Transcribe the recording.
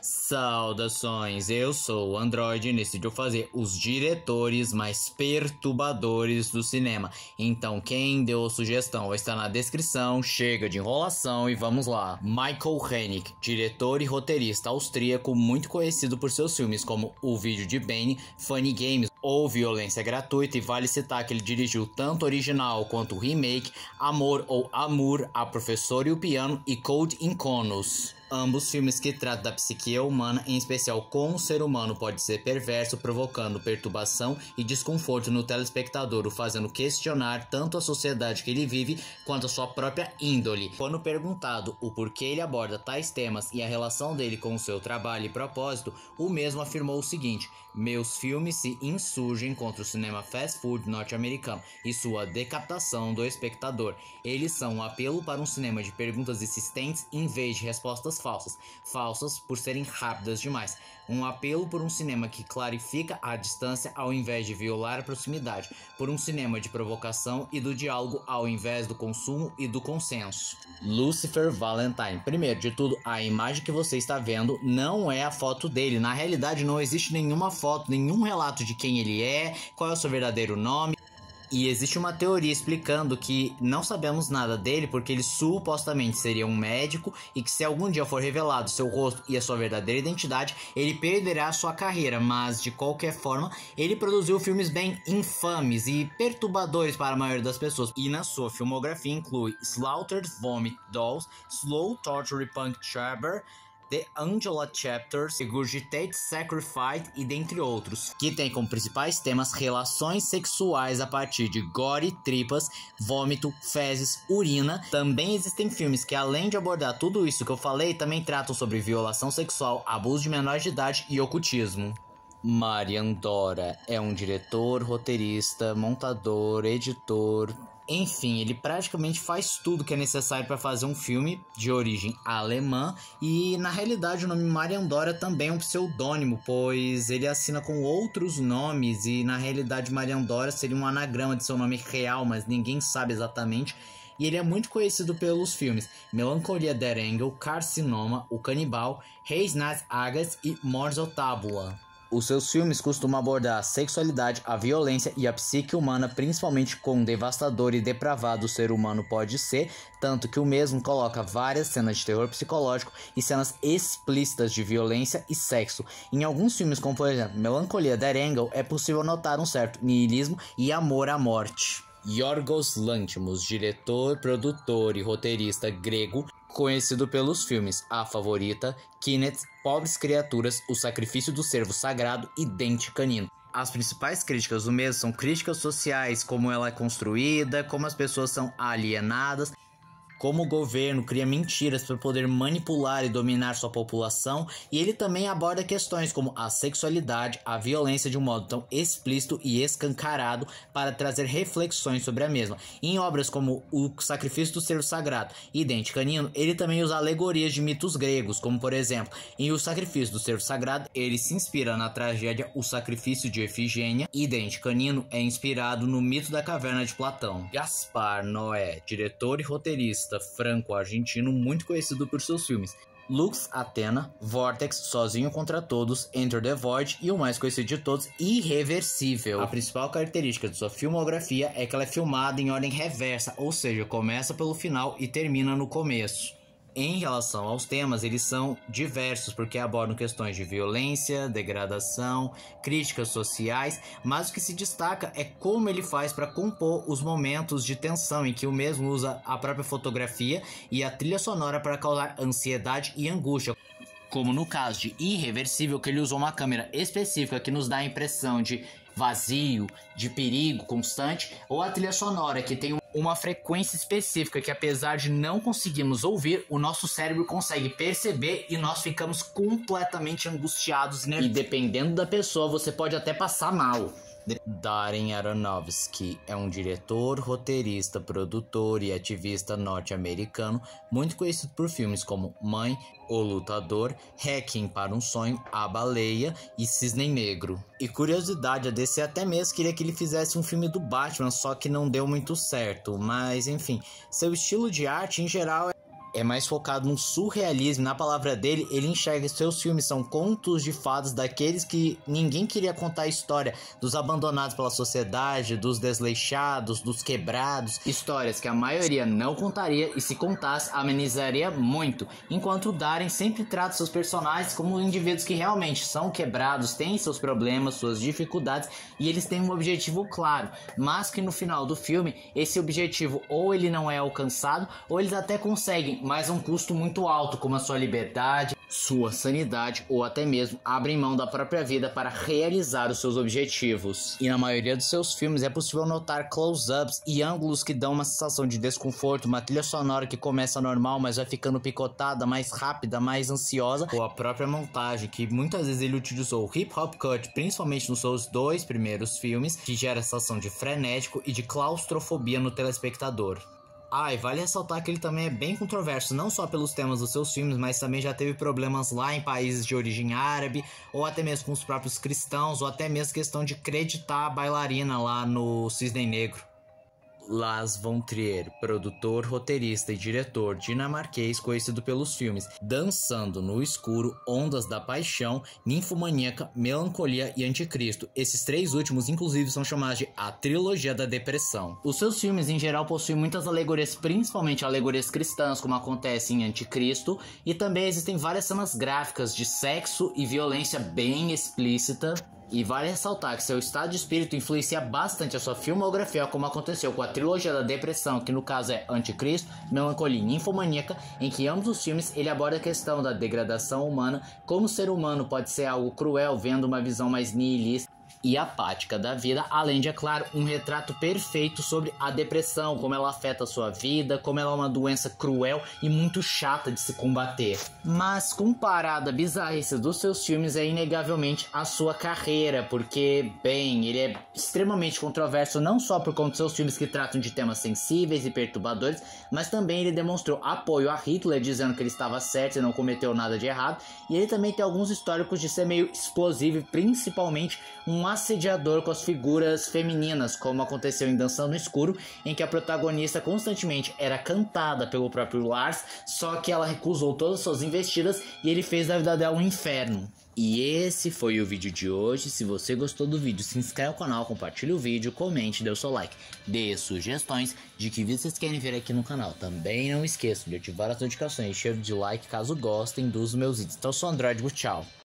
Saudações, eu sou o Android e decidiu fazer os diretores mais perturbadores do cinema. Então quem deu a sugestão está na descrição, chega de enrolação e vamos lá. Michael Haneke, diretor e roteirista austríaco muito conhecido por seus filmes como O Vídeo de Bane, Funny Games ou Violência Gratuita, e vale citar que ele dirigiu tanto o original quanto o remake, Amor ou Amour, A Professora e o Piano e Code Inconus. Ambos filmes que tratam da psique humana, em especial como o ser humano pode ser perverso, provocando perturbação e desconforto no telespectador, o fazendo questionar tanto a sociedade que ele vive quanto a sua própria índole. Quando perguntado o porquê ele aborda tais temas e a relação dele com o seu trabalho e propósito, o mesmo afirmou o seguinte: meus filmes se insurgem contra o cinema fast food norte-americano e sua decapitação do espectador. Eles são um apelo para um cinema de perguntas insistentes em vez de respostas falsas por serem rápidas demais. Um apelo por um cinema que clarifica a distância ao invés de violar a proximidade, por um cinema de provocação e do diálogo ao invés do consumo e do consenso. Lucifer Valentine. Primeiro de tudo, a imagem que você está vendo não é a foto dele. Na realidade não existe nenhuma foto, nenhum relato de quem ele é, qual é o seu verdadeiro nome. E existe uma teoria explicando que não sabemos nada dele porque ele supostamente seria um médico e que se algum dia for revelado seu rosto e a sua verdadeira identidade, ele perderá sua carreira, mas de qualquer forma, ele produziu filmes bem infames e perturbadores para a maioria das pessoas. E na sua filmografia inclui Slaughtered Vomit Dolls, Slow Torture Punk Chamber, The Angela Chapters, Regurgitate Sacrifice e dentre outros, que tem como principais temas relações sexuais a partir de gore, tripas, vômito, fezes, urina. Também existem filmes que, além de abordar tudo isso que eu falei, também tratam sobre violação sexual, abuso de menores de idade e ocultismo. Marian Dora é um diretor, roteirista, montador, editor. Enfim, ele praticamente faz tudo que é necessário para fazer um filme de origem alemã, e na realidade o nome Marian Dora também é um pseudônimo, pois ele assina com outros nomes e na realidade Marian Dora seria um anagrama de seu nome real, mas ninguém sabe exatamente. E ele é muito conhecido pelos filmes Melancolia der Engel, Carcinoma, O Canibal, Reis nas Águas e Morzo Tabula. Os seus filmes costumam abordar a sexualidade, a violência e a psique humana, principalmente quão devastador e depravado o ser humano pode ser, tanto que o mesmo coloca várias cenas de terror psicológico e cenas explícitas de violência e sexo. Em alguns filmes, como por exemplo Melancolia der Engel, é possível notar um certo niilismo e amor à morte. Yorgos Lanthimos, diretor, produtor e roteirista grego, conhecido pelos filmes A Favorita, Kinet, Pobres Criaturas, O Sacrifício do Cervo Sagrado e Dente Canino. As principais críticas do mesmo são críticas sociais, como ela é construída, como as pessoas são alienadas, como o governo cria mentiras para poder manipular e dominar sua população, e ele também aborda questões como a sexualidade, a violência de um modo tão explícito e escancarado para trazer reflexões sobre a mesma. Em obras como O Sacrifício do Cervo Sagrado e Dente Canino, ele também usa alegorias de mitos gregos, como por exemplo, em O Sacrifício do Cervo Sagrado, ele se inspira na tragédia O Sacrifício de Efigênia, e Dente Canino é inspirado no mito da caverna de Platão. Gaspar Noé, diretor e roteirista franco-argentino muito conhecido por seus filmes Lux Athena, Vortex, Sozinho contra Todos, Enter the Void e o mais conhecido de todos, Irreversível. A principal característica de sua filmografia é que ela é filmada em ordem reversa, ou seja, começa pelo final e termina no começo. Em relação aos temas, eles são diversos, porque abordam questões de violência, degradação, críticas sociais, mas o que se destaca é como ele faz para compor os momentos de tensão, em que o mesmo usa a própria fotografia e a trilha sonora para causar ansiedade e angústia. Como no caso de Irreversível, que ele usou uma câmera específica que nos dá a impressão de vazio, de perigo constante, ou a trilha sonora que tem uma frequência específica que, apesar de não conseguirmos ouvir, o nosso cérebro consegue perceber e nós ficamos completamente angustiados, né? E dependendo da pessoa, você pode até passar mal. Darren Aronofsky é um diretor, roteirista, produtor e ativista norte-americano muito conhecido por filmes como Mãe, O Lutador, Requiem para um Sonho, A Baleia e Cisne Negro. E curiosidade, a DC até mesmo queria que ele fizesse um filme do Batman, só que não deu muito certo, mas enfim, seu estilo de arte em geral é mais focado no surrealismo. Na palavra dele, ele enxerga que seus filmes são contos de fadas daqueles que ninguém queria contar a história, dos abandonados pela sociedade, dos desleixados, dos quebrados, histórias que a maioria não contaria e se contasse amenizaria muito, enquanto Darren sempre trata seus personagens como indivíduos que realmente são quebrados, têm seus problemas, suas dificuldades e eles têm um objetivo claro, mas que no final do filme esse objetivo ou ele não é alcançado ou eles até conseguem, mas a um custo muito alto, como a sua liberdade, sua sanidade ou até mesmo abrem mão da própria vida para realizar os seus objetivos. E na maioria dos seus filmes é possível notar close-ups e ângulos que dão uma sensação de desconforto, uma trilha sonora que começa normal, mas vai ficando picotada, mais rápida, mais ansiosa, ou a própria montagem, que muitas vezes ele utilizou o hip-hop cut, principalmente nos seus 2 primeiros filmes, que gera a sensação de frenético e de claustrofobia no telespectador. E vale ressaltar que ele também é bem controverso, não só pelos temas dos seus filmes, mas também já teve problemas lá em países de origem árabe, ou até mesmo com os próprios cristãos, ou até mesmo questão de acreditar a bailarina lá no Cisne Negro. Lars von Trier, produtor, roteirista e diretor dinamarquês conhecido pelos filmes Dançando no Escuro, Ondas da Paixão, Ninfomaníaca, Melancolia e Anticristo. Esses 3 últimos inclusive são chamados de a trilogia da depressão. Os seus filmes em geral possuem muitas alegorias, principalmente alegorias cristãs, como acontece em Anticristo, e também existem várias cenas gráficas de sexo e violência bem explícita. E vale ressaltar que seu estado de espírito influencia bastante a sua filmografia, como aconteceu com a trilogia da depressão, que no caso é Anticristo, Melancolia e Ninfomaníaca, em que ambos os filmes ele aborda a questão da degradação humana, como o ser humano pode ser algo cruel, vendo uma visão mais nihilista e apática da vida, além de, é claro, um retrato perfeito sobre a depressão, como ela afeta a sua vida, como ela é uma doença cruel e muito chata de se combater. Mas comparado à bizarrice dos seus filmes é inegavelmente a sua carreira, porque, bem, ele é extremamente controverso não só por conta dos seus filmes que tratam de temas sensíveis e perturbadores, mas também ele demonstrou apoio a Hitler, dizendo que ele estava certo e não cometeu nada de errado, e ele também tem alguns históricos de ser meio explosivo, principalmente um assediador com as figuras femininas, como aconteceu em Dançando no Escuro, em que a protagonista constantemente era cantada pelo próprio Lars, só que ela recusou todas as suas investidas e ele fez da vida dela um inferno. E esse foi o vídeo de hoje. Se você gostou do vídeo, se inscreve no canal, compartilhe o vídeo, comente, dê o seu like, dê sugestões de que vídeos vocês querem ver aqui no canal. Também não esqueçam de ativar as notificações e encher de like caso gostem dos meus vídeos. Então eu sou o Android, tchau!